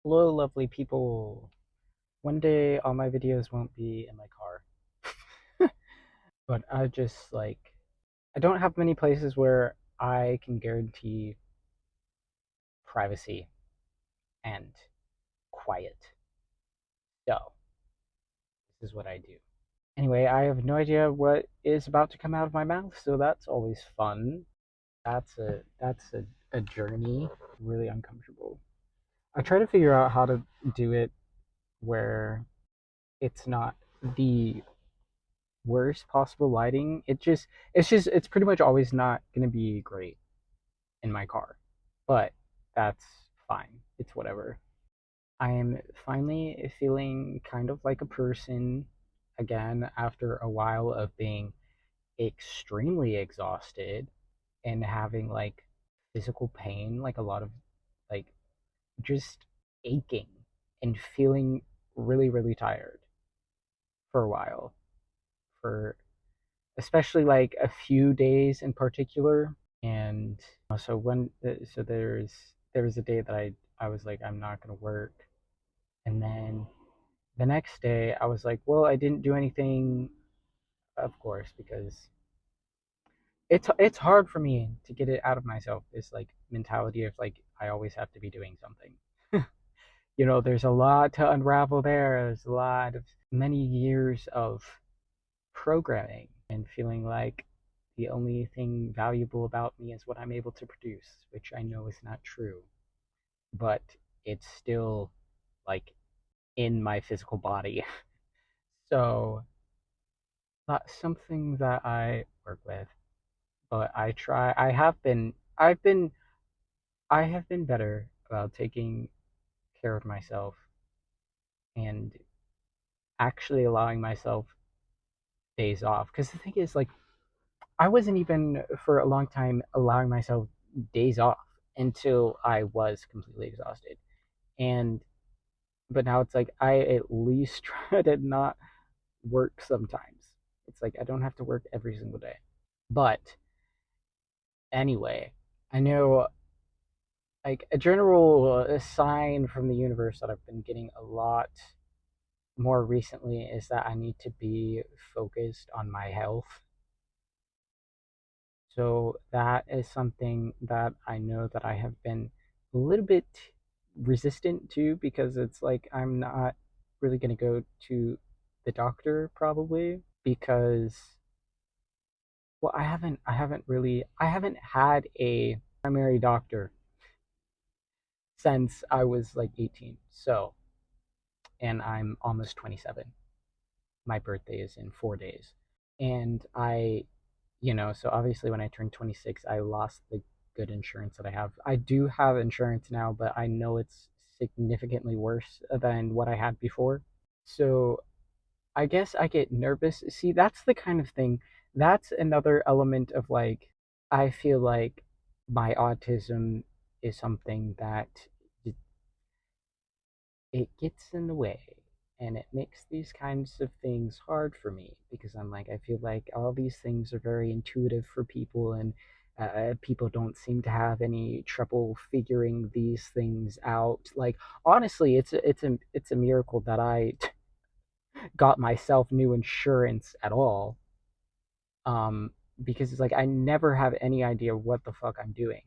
Hello, lovely people. One day all my videos won't be in my car. But I don't have many places where I can guarantee privacy and quiet. So, this is what I do. Anyway, I have no idea what is about to come out of my mouth, so that's always fun. That's a journey, really uncomfortable. I try to figure out how to do it where it's not the worst possible lighting. It's pretty much always not gonna be great in my car. But that's fine. It's whatever. I am finally feeling kind of like a person again after a while of being extremely exhausted and having like physical pain, like a lot of like just aching and feeling really, really tired for a while. For especially like a few days in particular. And so there was a day that I was like, I'm not gonna work, and then the next day I was like, well, I didn't do anything, of course, because it's hard for me to get it out of myself. This like mentality of like I always have to be doing something. There's a lot to unravel there. There's a lot of many years of programming and feeling like the only thing valuable about me is what I'm able to produce, which I know is not true, but it's still like in my physical body. So that's something that I work with, but I have been better about taking care of myself and actually allowing myself days off. Because the thing is, like, I wasn't even for a long time allowing myself days off until I was completely exhausted. And but now it's like I at least try to not work sometimes. It's like I don't have to work every single day. But anyway, I know like a general sign from the universe that I've been getting a lot more recently is that I need to be focused on my health. So that is something that I know that I have been a little bit resistant to because it's like I'm not really going to go to the doctor probably because well I haven't had a primary doctor since I was like 18. So, and I'm almost 27. My birthday is in 4 days. And so obviously when I turned 26, I lost the good insurance that I have. I do have insurance now, but I know it's significantly worse than what I had before. So I guess I get nervous. See, that's the kind of thing. That's another element of like, I feel like my autism is something that it, it gets in the way and it makes these kinds of things hard for me because I'm like I feel like all these things are very intuitive for people and people don't seem to have any trouble figuring these things out. Like honestly, it's a miracle that I got myself new insurance at all. Um, because it's like I never have any idea what the fuck I'm doing.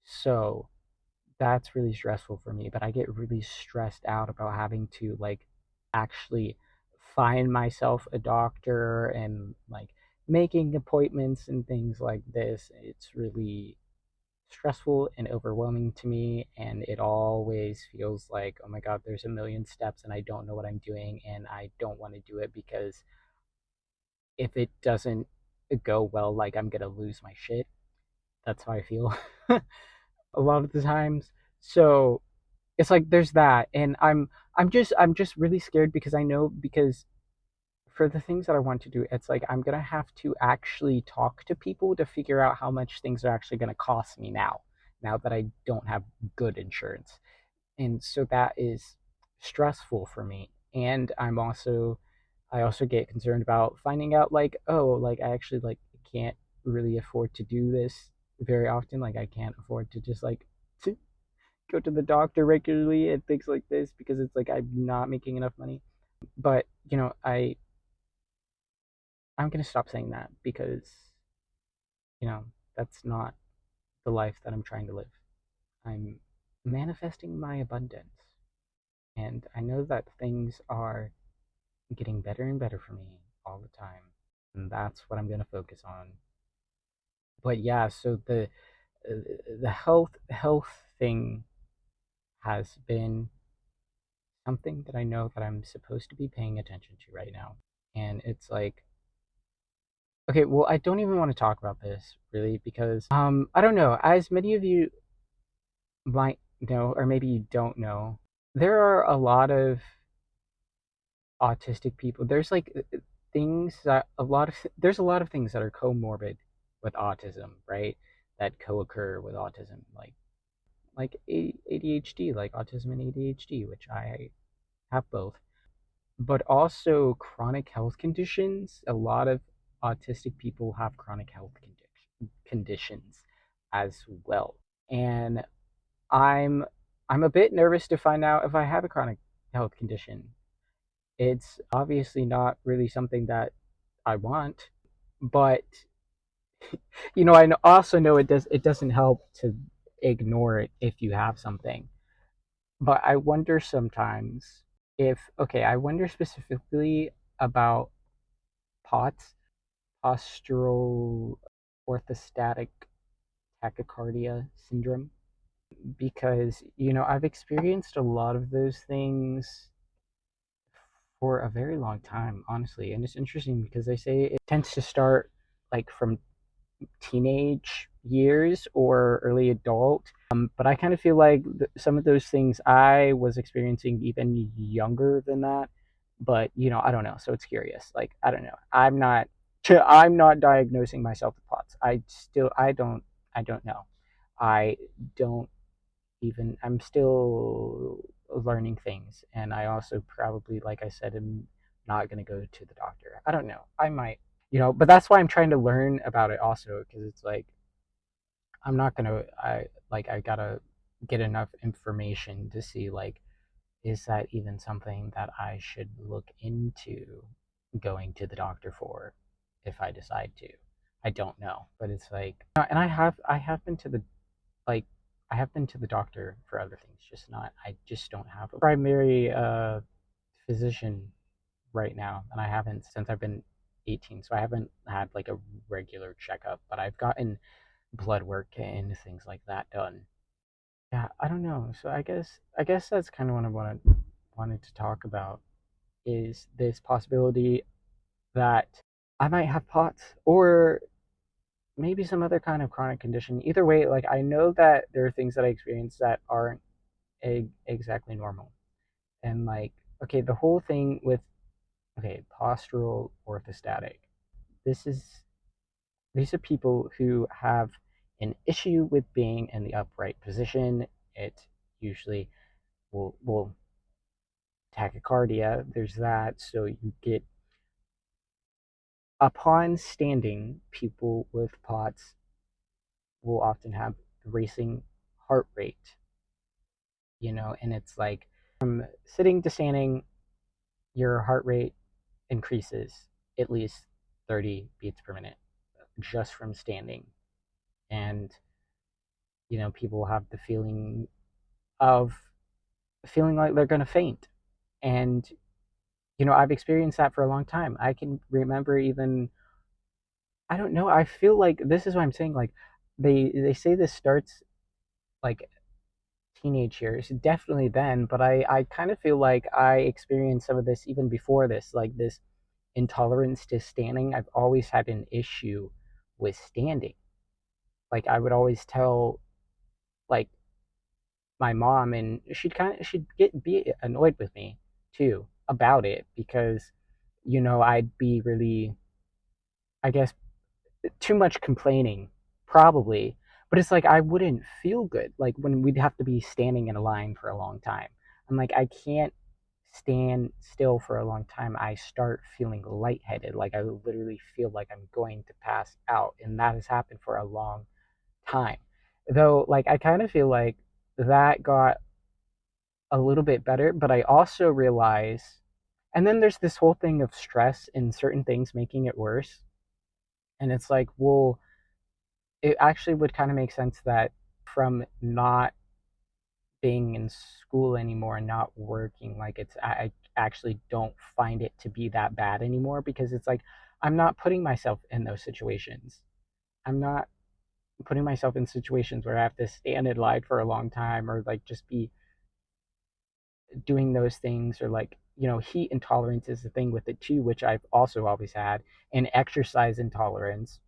So that's really stressful for me, but I get really stressed out about having to like actually find myself a doctor and like making appointments and things like this. It's really stressful and overwhelming to me, and it always feels like, oh my god, there's a million steps and I don't know what I'm doing and I don't want to do it because if it doesn't go well, like I'm gonna lose my shit. That's how I feel a lot of the times. So it's like there's that, and I'm just really scared because I know because for the things that I want to do, it's like I'm gonna have to actually talk to people to figure out how much things are actually gonna cost me now that I don't have good insurance. And so that is stressful for me. And I also get concerned about finding out like, oh, like I actually like can't really afford to do this very often. Like I can't afford to just like go to the doctor regularly and things like this because it's like I'm not making enough money. But I'm gonna stop saying that because you know that's not the life that I'm trying to live. I'm manifesting my abundance, and I know that things are getting better and better for me all the time, and that's what I'm gonna focus on. But yeah, so the health thing has been something that I know that I'm supposed to be paying attention to right now. And it's like, okay, well, I don't even want to talk about this really because I don't know, as many of you might know or maybe you don't know, there are a lot of autistic people. There's like things that a lot of there's a lot of things that are comorbid with autism, right? That co-occur with autism like ADHD, like autism and ADHD, which I have both, but also chronic health conditions. A lot of autistic people have chronic health conditions as well. And I'm I'm a bit nervous to find out if I have a chronic health condition. It's obviously not really something that I want, but also know it doesn't help to ignore it if you have something. But I wonder sometimes if okay, I wonder specifically about POTS, postural orthostatic tachycardia syndrome, because I've experienced a lot of those things for a very long time, honestly. And it's interesting because they say it tends to start like from teenage years or early adult. But I kind of feel like some of those things I was experiencing even younger than that. But I don't know. So it's curious. Like I don't know. I'm not diagnosing myself with POTS. I don't know. I don't even. I'm still learning things, and I also probably, like I said, am not gonna go to the doctor. I don't know. I might. But that's why I'm trying to learn about it also because it's like I'm not gonna I gotta get enough information to see like is that even something that I should look into going to the doctor for if I decide to. I don't know, but it's like and I have been to the like I have been to the doctor for other things, just not I just don't have a primary physician right now, and I haven't since I've been 18, so I haven't had like a regular checkup, but I've gotten blood work and things like that done. Yeah, I don't know. So I guess that's kind of what I wanted to talk about is this possibility that I might have POTS or maybe some other kind of chronic condition. Either way, like I know that there are things that I experience that aren't exactly normal. And like okay, the whole thing with okay, postural orthostatic. This is These are people who have an issue with being in the upright position. It usually will tachycardia. There's that. So you get upon standing, people with POTS will often have racing heart rate. And it's like from sitting to standing, your heart rate increases at least 30 beats per minute just from standing. And people have the of feeling like they're going to faint. And, I've experienced that for a long time. I can remember even, I don't know, I feel like this is what I'm saying. Like, they say this starts like teenage years, definitely then, but I kind of feel like I experienced some of this even before this, like this intolerance to standing. I've always had an issue with standing. Like, I would always tell, like, my mom, and she'd be annoyed with me too about it because I'd be really, I guess, too much complaining probably, but it's like I wouldn't feel good like when we'd have to be standing in a line for a long time. I'm like I can't stand still for a long time. I start feeling lightheaded, like I literally feel like I'm going to pass out, and that has happened for a long time. Though, like, I kind of feel like that got a little bit better, but I also realize, and then there's this whole thing of stress and certain things making it worse. And it's like, well, it actually would kind of make sense that from not being in school anymore and not working, like I actually don't find it to be that bad anymore, because it's like I'm not putting myself in those situations. I'm not putting myself in situations where I have to stand in line for a long time, or like just be doing those things, or like, heat intolerance is the thing with it too, which I've also always had, and exercise intolerance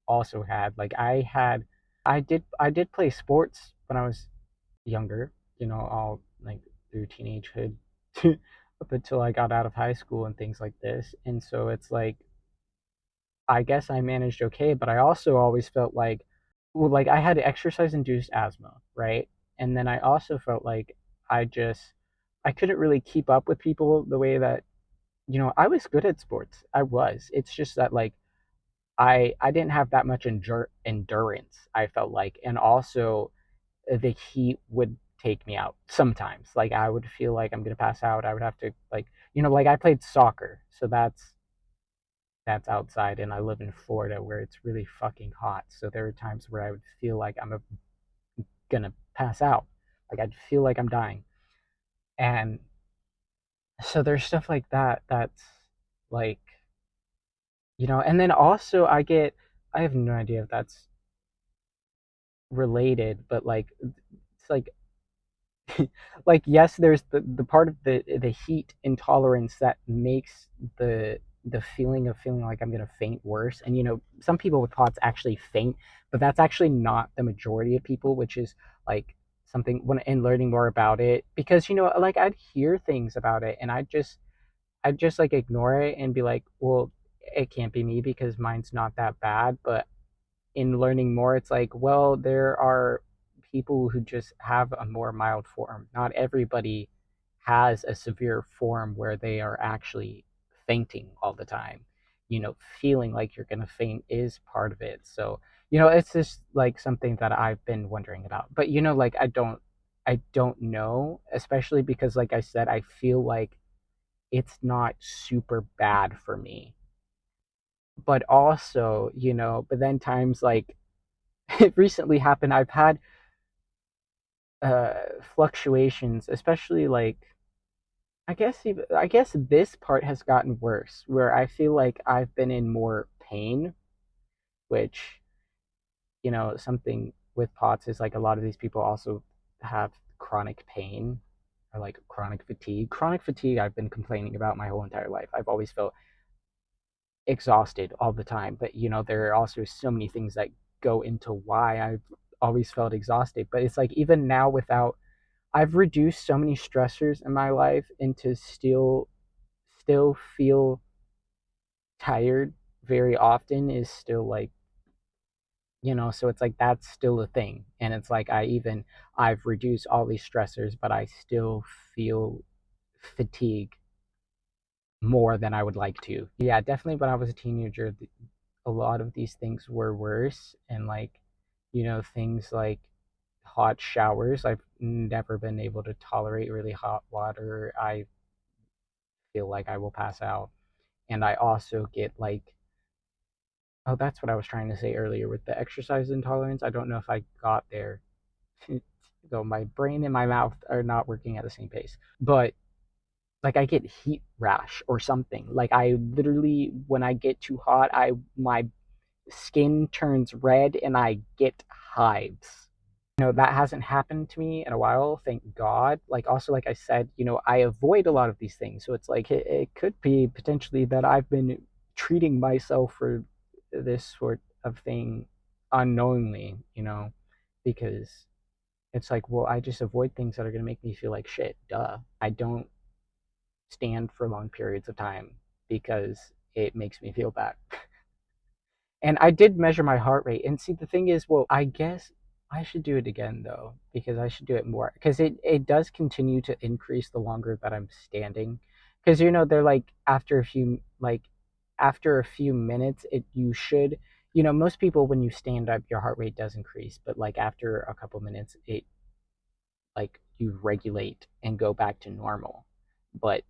also had. Like I did play sports when I was younger, all like through teenagehood up until I got out of high school and things like this. And so it's like I guess I managed okay, but I also always felt like, well, like I had exercise induced asthma, right? And then I also felt like I just I couldn't really keep up with people the way that, I was good at sports. I was. It's just that like I didn't have that much endurance, I felt like, and also the heat would take me out sometimes. Like I would feel like I'm gonna pass out. I would have to, like, like I played soccer, so that's outside, and I live in Florida where it's really fucking hot. So there are times where I would feel like gonna pass out. Like I'd feel like I'm dying. And so there's stuff like that that's like, and then also I have no idea if that's related, but like it's like like yes, there's the part of the heat intolerance that makes the feeling of feeling like I'm gonna faint worse. And some people with POTS actually faint, but that's actually not the majority of people, which is like something when in learning more about it, because like I'd hear things about it and I'd just like ignore it and be like, well, it can't be me because mine's not that bad. But in learning more, it's like, well, there are people who just have a more mild form. Not everybody has a severe form where they are actually fainting all the time. Feeling like you're going to faint is part of it. So, it's just like something that I've been wondering about. But, like I don't know, especially because, like I said, I feel like it's not super bad for me. But also, but then times like it recently happened, I've had uh fluctuations, especially like I guess this part has gotten worse, where I feel like I've been in more pain, which, something with POTS is like a lot of these people also have chronic pain, or like chronic fatigue. Chronic fatigue I've been complaining about my whole entire life. I've always felt exhausted all the time, but there are also so many things that go into why I've always felt exhausted. But it's like even now, without I've reduced so many stressors in my life, and to still feel tired very often is still like, so it's like that's still a thing. And it's like I've reduced all these stressors, but I still feel fatigue more than I would like to. Yeah, definitely when I was a teenager, a lot of these things were worse. And like, things like hot showers. I've never been able to tolerate really hot water. I feel like I will pass out. And I also get like, oh, that's what I was trying to say earlier with the exercise intolerance. I don't know if I got there. So my brain and my mouth are not working at the same pace. But like I get heat rash or something. Like I literally, when I get too hot, my skin turns red and I get hives. That hasn't happened to me in a while, thank God. Like also, like I said, I avoid a lot of these things. So it's like it could be potentially that I've been treating myself for this sort of thing unknowingly, because it's like, well, I just avoid things that are going to make me feel like shit. Duh. I don't stand for long periods of time because it makes me feel bad. And I did measure my heart rate. And see, the thing is, well, I guess I should do it again though, because I should do it more. Because it does continue to increase the longer that I'm standing. Because they're like after a few minutes, you should, most people when you stand up, your heart rate does increase, but like after a couple minutes, like you regulate and go back to normal. But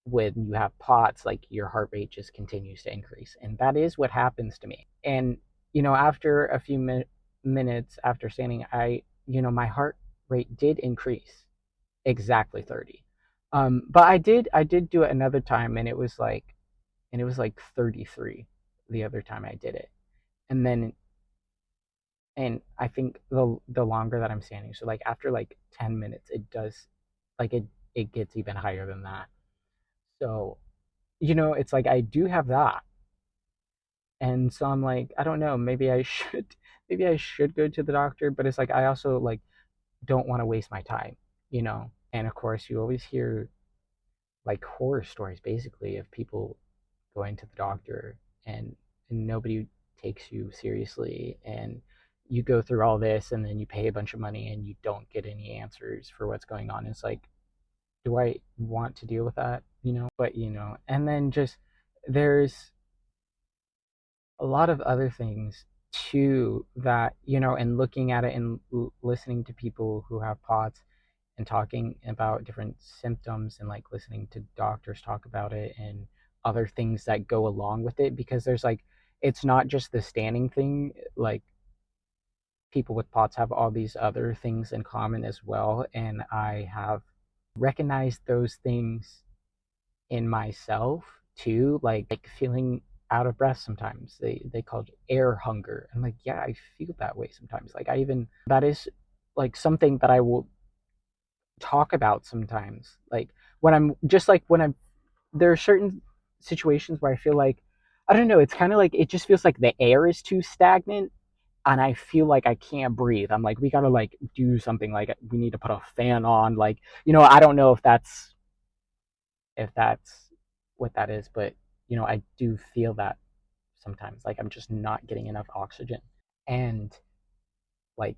when you have POTS, like your heart rate just continues to increase. And that is what happens to me. And, after a few minutes after standing, my heart rate did increase exactly 30. But I did do it another time, and it was like 33 the other time I did it. And then, and I think the longer that I'm standing, so like after like 10 minutes, it does, like it gets even higher than that. So, it's like I do have that. And so I'm like, I don't know, maybe I should maybe I should go to the doctor, but it's like I also like don't want to waste my time. And of course, you always hear like horror stories basically of people going to the doctor, and nobody takes you seriously, and you go through all this and then you pay a bunch of money and you don't get any answers for what's going on. It's like, do I want to deal with that? But and then just there's a lot of other things too that and looking at it and listening to people who have POTS and talking about different symptoms and like listening to doctors talk about it and other things that go along with it, because there's like, it's not just the standing thing. Like, people with POTS have all these other things in common as well, and I have recognized those things in myself too, like feeling out of breath sometimes. They call it air hunger. I'm like, yeah, I feel that way sometimes. Like, I even that is like something that I will talk about sometimes. Like, when I'm there are certain situations where I feel like, I don't know, it's kind of like it just feels like the air is too stagnant, and I feel like I can't breathe. I'm like, we got to like do something, like we need to put a fan on, like, I don't know if that's what that is, but I do feel that sometimes, like I'm just not getting enough oxygen. And like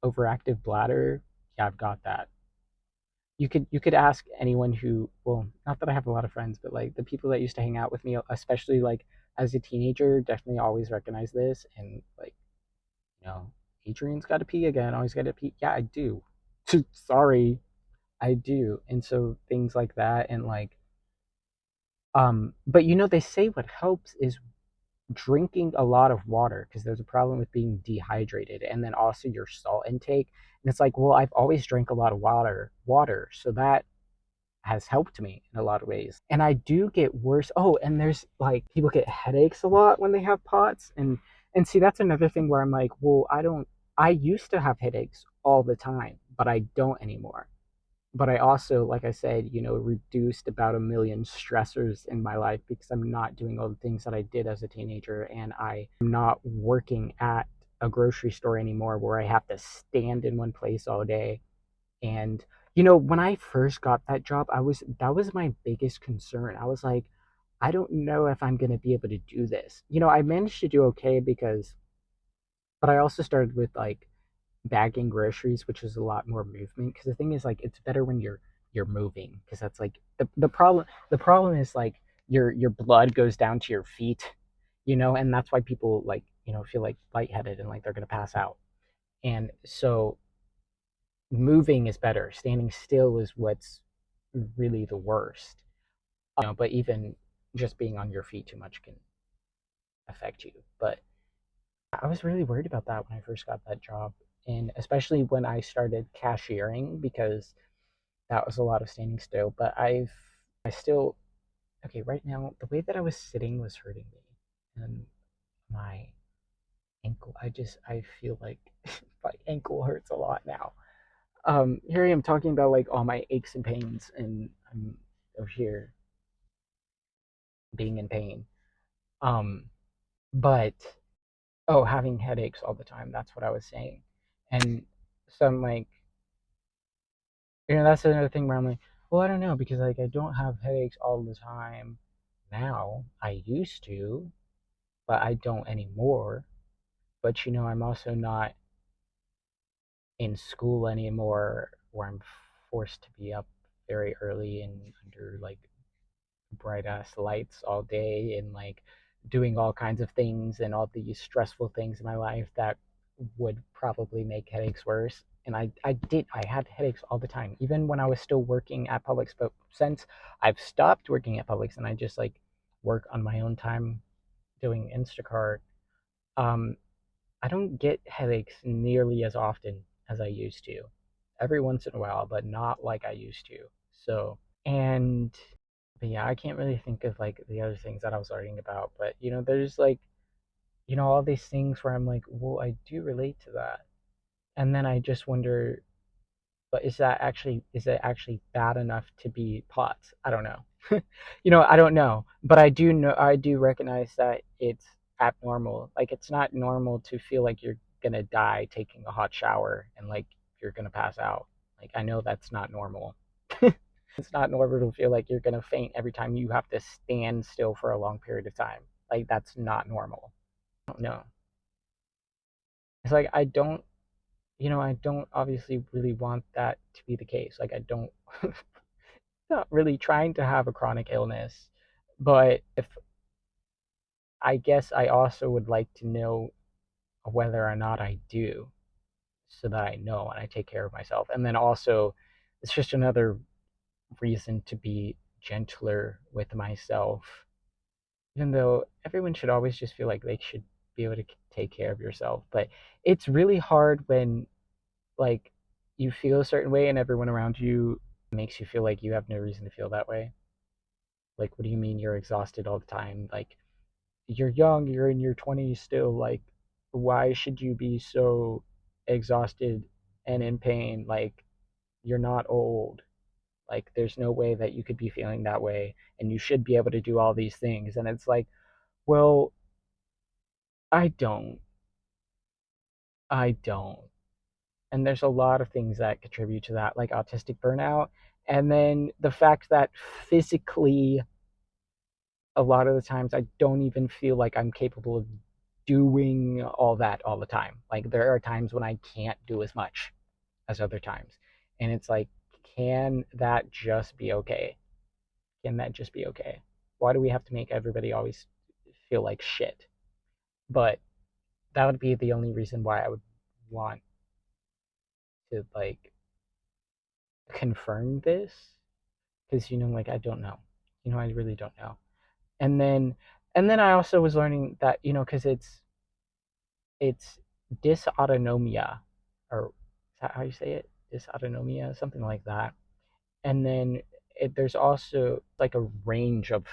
overactive bladder, yeah, I've got that. You could ask anyone who, well, not that I have a lot of friends, but like the people that used to hang out with me, especially like as a teenager, definitely always recognize this. And like, you know, Adrian's got to pee again. Always got to pee. Yeah, I do. Sorry, I do. And so things like that, and like, but they say what helps is drinking a lot of water, because there's a problem with being dehydrated, and then also your salt intake. And it's like, well, I've always drank a lot of water, so that has helped me in a lot of ways. And I do get worse. Oh, and there's like, people get headaches a lot when they have POTS, and see, that's another thing where I'm like, well, I used to have headaches all the time, but I don't anymore. But I also, like I said, reduced about a million stressors in my life, because I'm not doing all the things that I did as a teenager, and I'm not working at a grocery store anymore where I have to stand in one place all day. And when I first got that job, that was my biggest concern. I was like, I don't know if I'm going to be able to do this. I managed to do okay, but I also started with like bagging groceries, which is a lot more movement. Because the thing is, like, it's better when you're moving, because that's like the problem. The problem is like your blood goes down to your feet, and that's why people like feel like lightheaded and like they're gonna pass out. And so moving is better. Standing still is what's really the worst. But even just being on your feet too much can affect you. But I was really worried about that when I first got that job, and especially when I started cashiering, because that was a lot of standing still. But I still, okay, right now the way that I was sitting was hurting me, and my ankle. I feel like my ankle hurts a lot now. Here I am talking about like all my aches and pains, and I'm over here being in pain. Um, but oh, having headaches all the time. That's what I was saying. And so I'm like, that's another thing where I'm like, well, I don't know, because like I don't have headaches all the time now. I used to, but I don't anymore. But I'm also not in school anymore, where I'm forced to be up very early and under like bright ass lights all day, and like doing all kinds of things and all these stressful things in my life that would probably make headaches worse. And I had headaches all the time, even when I was still working at Publix. But since I've stopped working at Publix and I just like work on my own time doing Instacart, um, I don't get headaches nearly as often as I used to. Every once in a while, but not like I used to. So, and but yeah, I can't really think of like the other things that I was learning about. But there's like all these things where I'm like, well, I do relate to that, and then I just wonder, but is it actually bad enough to be POTS? I don't know. I don't know, but I do recognize that it's abnormal. Like it's not normal to feel like you're gonna die taking a hot shower and like you're gonna pass out. Like I know that's not normal. It's not normal to feel like you're gonna faint every time you have to stand still for a long period of time. Like that's not normal. No, it's like I don't obviously really want that to be the case. Like I don't not really trying to have a chronic illness, but if I guess I also would like to know whether or not I do, so that I know and I take care of myself. And then also, it's just another reason to be gentler with myself, even though everyone should always just feel like they should be able to take care of yourself. But it's really hard when, like, you feel a certain way and everyone around you makes you feel like you have no reason to feel that way. Like, what do you mean you're exhausted all the time? Like, you're young, you're in your 20s still. Like, why should you be so exhausted and in pain? Like, you're not old. Like, there's no way that you could be feeling that way, and you should be able to do all these things. And it's like, well, I don't. I don't. And there's a lot of things that contribute to that, like autistic burnout. And then the fact that physically, a lot of the times, I don't even feel like I'm capable of doing all that all the time. Like, there are times when I can't do as much as other times. And it's like, can that just be okay? Can that just be okay? Why do we have to make everybody always feel like shit? But that would be the only reason why I would want to like confirm this, because like I don't know. I really don't know. And then I also was learning that because it's dysautonomia, or is that how you say it? Dysautonomia, something like that. And then there's also like a range of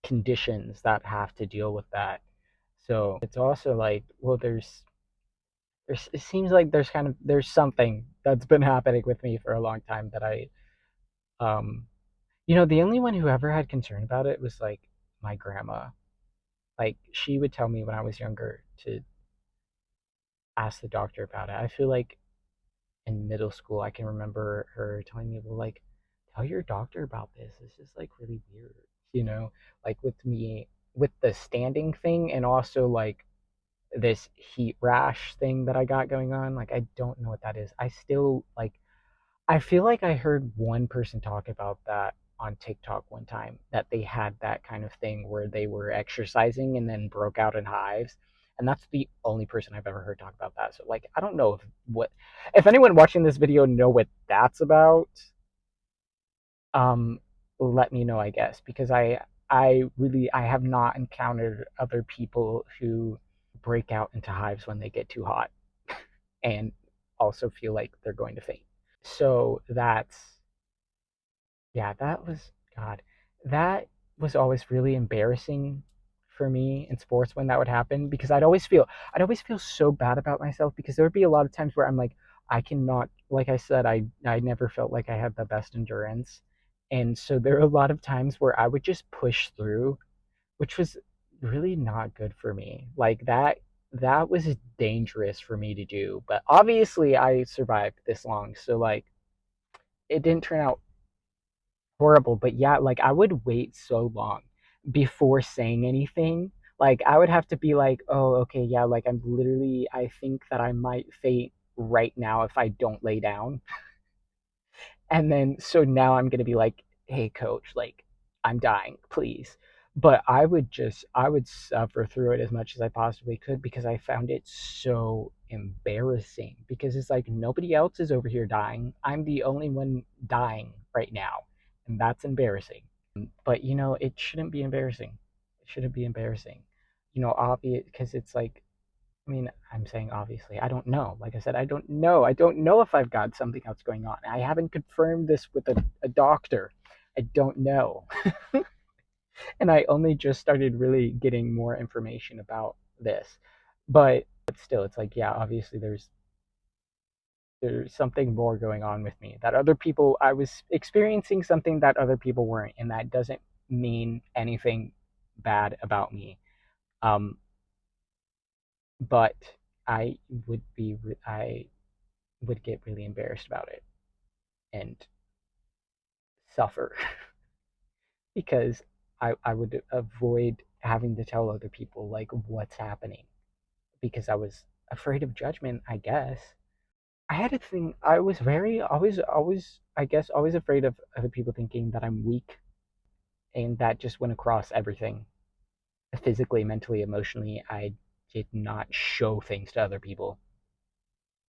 conditions that have to deal with that. So it's also like, well, it seems like there's something that's been happening with me for a long time that um the only one who ever had concern about it was like my grandma. Like she would tell me when I was younger to ask the doctor about it. I feel like in middle school I can remember her telling me, well, like, tell your doctor about this. This is like really weird, like with me with the standing thing, and also like this heat rash thing that I got going on. Like I don't know what that is. I still like I feel like I heard one person talk about that on TikTok one time, that they had that kind of thing where they were exercising and then broke out in hives. And that's the only person I've ever heard talk about that. So like I don't know if anyone watching this video know what that's about. Um Let me know, I guess, because I have not encountered other people who break out into hives when they get too hot and also feel like they're going to faint. So that's yeah, that was God. That was always really embarrassing for me in sports when that would happen, because I'd always feel so bad about myself, because there would be a lot of times where I'm like, I cannot, like I said, I never felt like I had the best endurance. And so there are a lot of times where I would just push through, which was really not good for me. Like that was dangerous for me to do. But obviously I survived this long. So like it didn't turn out horrible, but yeah, like I would wait so long before saying anything. Like I would have to be like, "Oh, okay, yeah, like I think that I might faint right now if I don't lay down." And then so now I'm going to be like, "Hey coach, like I'm dying, please." But I would suffer through it as much as I possibly could because I found it so embarrassing. Because it's like nobody else is over here dying. I'm the only one dying right now. And that's embarrassing. But it shouldn't be embarrassing. It shouldn't be embarrassing. Obvious, because it's like, I mean, I'm saying obviously, I don't know. Like I said, I don't know. I don't know if I've got something else going on. I haven't confirmed this with a doctor. I don't know. And I only just started really getting more information about this. But still, it's like, yeah, obviously there's something more going on with me that other people, I was experiencing something that other people weren't, and that doesn't mean anything bad about me. Um, but I I would get really embarrassed about it and suffer because I would avoid having to tell other people like what's happening because I was afraid of judgment, I guess. I had a thing. I was very always I guess always afraid of other people thinking that I'm weak, and that just went across everything. Physically, mentally, emotionally, I did not show things to other people.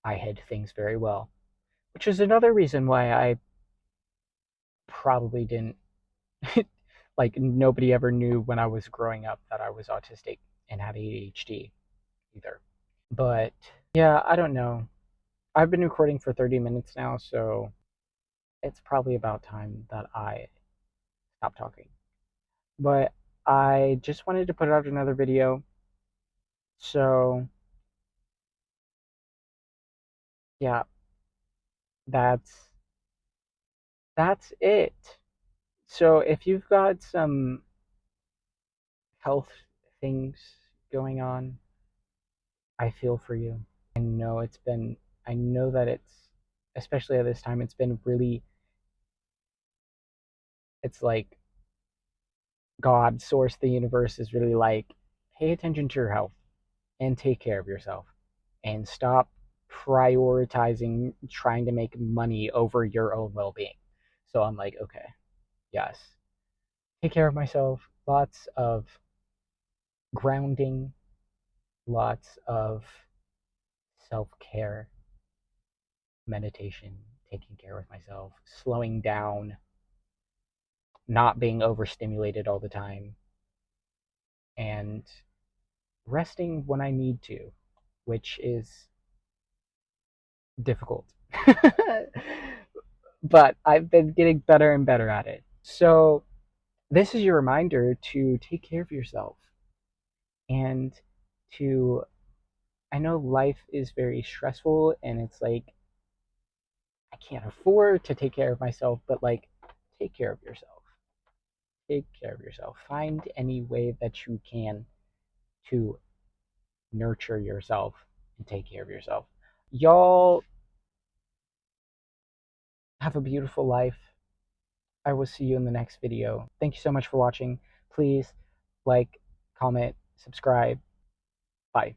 I hid things very well, which is another reason why I probably didn't like nobody ever knew when I was growing up that I was autistic and had ADHD either. But yeah, I don't know. I've been recording for 30 minutes now, so it's probably about time that I stop talking. But I just wanted to put out another video. So, yeah, that's that's it. So, if you've got some health things going on, I feel for you. I know I know that especially at this time, it's been really, it's like God, source, the universe is really like, pay attention to your health and take care of yourself and stop prioritizing trying to make money over your own well being. So I'm like, okay, yes, take care of myself, lots of grounding, lots of self care, meditation, taking care of myself, slowing down, not being overstimulated all the time, and resting when I need to, which is difficult. But I've been getting better and better at it. So, this is your reminder to take care of yourself and to, I know life is very stressful and it's like, I can't afford to take care of myself, but like, take care of yourself. Take care of yourself. Find any way that you can to nurture yourself and take care of yourself. Y'all have a beautiful life. I will see you in the next video. Thank you so much for watching. Please like, comment, subscribe. Bye.